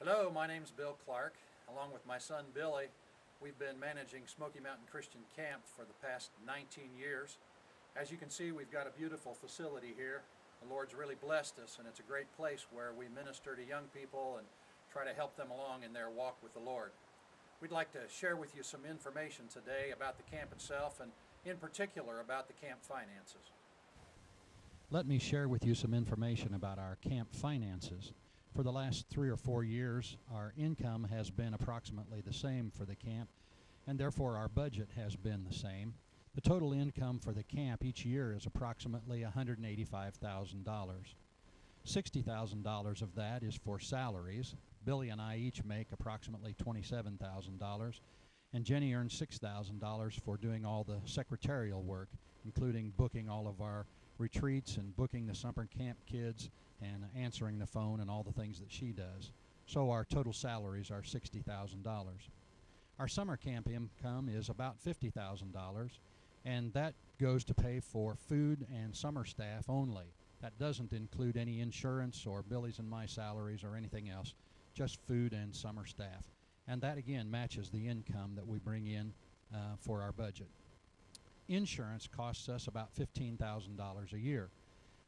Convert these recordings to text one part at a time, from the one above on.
Hello, my name's Bill Clark. Along with my son Billy, we've been managing Smoky Mountain Christian Camp for the past 19 years. As you can see, we've got a beautiful facility here. The Lord's really blessed us, and it's a great place where we minister to young people and try to help them along in their walk with the Lord. We'd like to share with you some information today about the camp itself, and in particular about the camp finances. Let me share with you some information about our camp finances. For the last 3 or 4 years, our income has been approximately the same for the camp, and therefore our budget has been the same. The total income for the camp each year is approximately $185,000. $60,000 of that is for salaries. Billy and I each make approximately $27,000, and Jenny earns $6,000 for doing all the secretarial work, including booking all of our retreats and booking the summer camp kids and answering the phone and all the things that she does. So our total salaries are $60,000. Our summer camp income is about $50,000, and that goes to pay for food and summer staff only. That doesn't include any insurance or Billy's and my salaries or anything else, just food and summer staff. And that again matches the income that we bring in for our budget. Insurance costs us about $15,000 a year.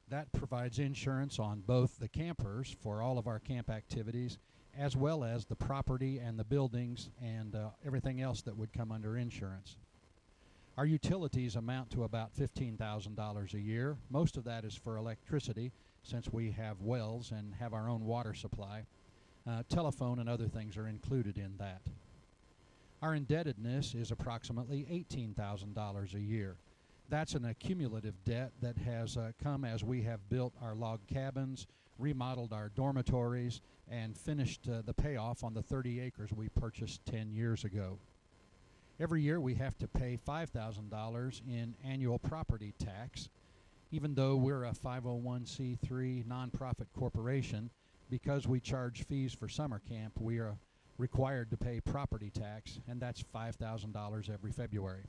That provides insurance on both the campers for all of our camp activities, as well as the property and the buildings and everything else that would come under insurance. Our utilities amount to about $15,000 a year. Most of that is for electricity, since we have wells and have our own water supply. Telephone and other things are included in that. Our indebtedness is approximately $18,000 a year. That's an accumulative debt that has come as we have built our log cabins, remodeled our dormitories, and finished the payoff on the 30 acres we purchased 10 years ago. Every year we have to pay $5,000 in annual property tax. Even though we're a 501c3 nonprofit corporation, because we charge fees for summer camp, we are required to pay property tax, and that's $5,000 every February.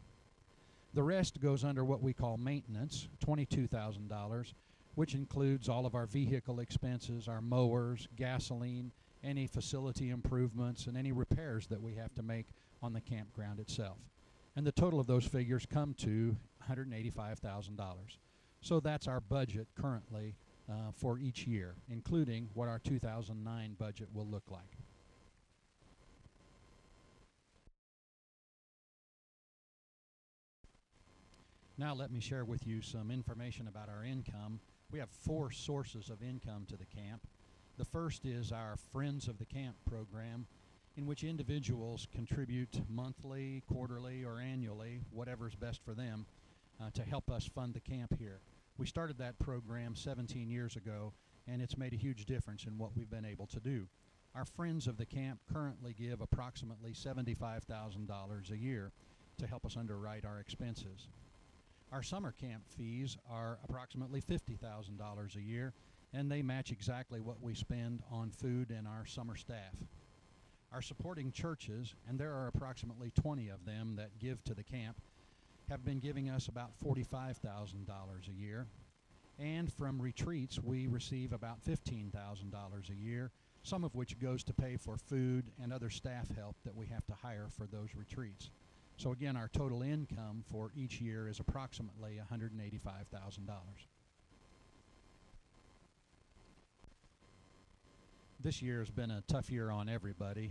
The rest goes under what we call maintenance, $22,000, which includes all of our vehicle expenses, our mowers, gasoline, any facility improvements, and any repairs that we have to make on the campground itself. And the total of those figures come to $185,000. So that's our budget currently for each year, including what our 2009 budget will look like. Now let me share with you some information about our income. We have 4 sources of income to the camp. The first is our Friends of the Camp program, in which individuals contribute monthly, quarterly, or annually, whatever's best for them, to help us fund the camp here. We started that program 17 years ago, and it's made a huge difference in what we've been able to do. Our Friends of the Camp currently give approximately $75,000 a year to help us underwrite our expenses. Our summer camp fees are approximately $50,000 a year, and they match exactly what we spend on food and our summer staff. Our supporting churches, and there are approximately 20 of them that give to the camp, have been giving us about $45,000 a year. And from retreats, we receive about $15,000 a year, some of which goes to pay for food and other staff help that we have to hire for those retreats. So again, our total income for each year is approximately $185,000. This year has been a tough year on everybody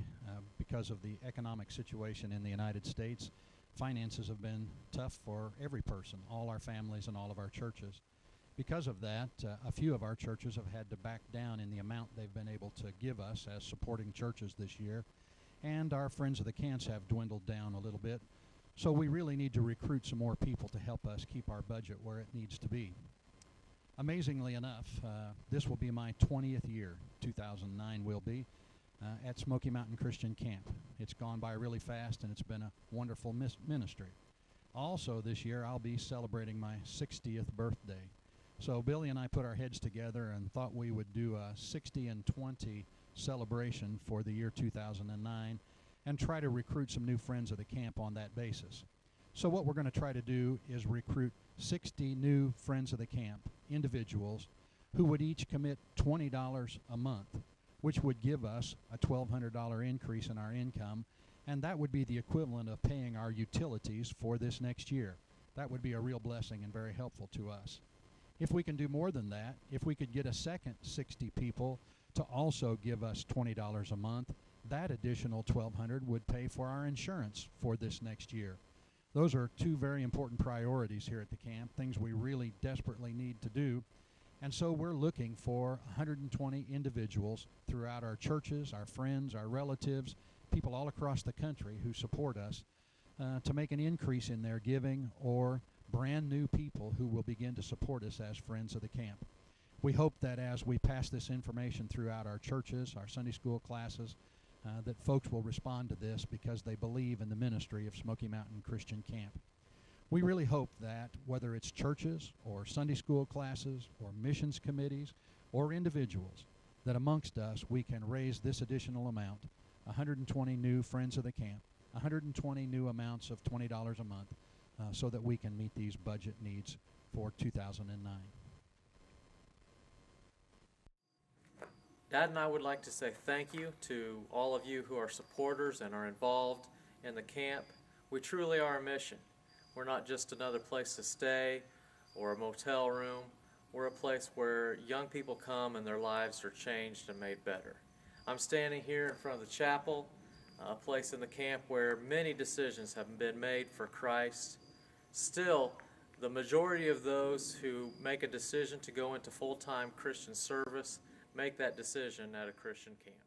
because of the economic situation in the United States. Finances have been tough for every person, all our families and all of our churches. Because of that, a few of our churches have had to back down in the amount they've been able to give us as supporting churches this year. And our Friends of the Camps have dwindled down a little bit. So we really need to recruit some more people to help us keep our budget where it needs to be. Amazingly enough, this will be my 20th year, 2009 will be, at Smoky Mountain Christian Camp. It's gone by really fast, and it's been a wonderful ministry. Also this year, I'll be celebrating my 60th birthday. So Billy and I put our heads together and thought we would do a 60 and 20 celebration for the year 2009 and try to recruit some new friends of the camp on that basis. So what we're going to try to do is recruit 60 new friends of the camp, individuals, who would each commit $20 a month which would give us a $1,200 increase in our income, and that would be the equivalent of paying our utilities for this next year. That would be a real blessing and very helpful to us. If we can do more than that, if we could get a second 60 people to also give us $20 a month, that additional $1,200 would pay for our insurance for this next year. Those are two very important priorities here at the camp, things we really desperately need to do. And so we're looking for 120 individuals throughout our churches, our friends, our relatives, people all across the country who support us to make an increase in their giving, or brand new people who will begin to support us as friends of the camp. We hope that as we pass this information throughout our churches, our Sunday school classes, that folks will respond to this because they believe in the ministry of Smoky Mountain Christian Camp. We really hope that whether it's churches or Sunday school classes or missions committees or individuals, that amongst us we can raise this additional amount, 120 new friends of the camp, 120 new amounts of $20 a month, so that we can meet these budget needs for 2009. Dad and I would like to say thank you to all of you who are supporters and are involved in the camp. We truly are a mission. We're not just another place to stay or a motel room. We're a place where young people come and their lives are changed and made better. I'm standing here in front of the chapel, a place in the camp where many decisions have been made for Christ. Still, the majority of those who make a decision to go into full-time Christian service make that decision at a Christian camp.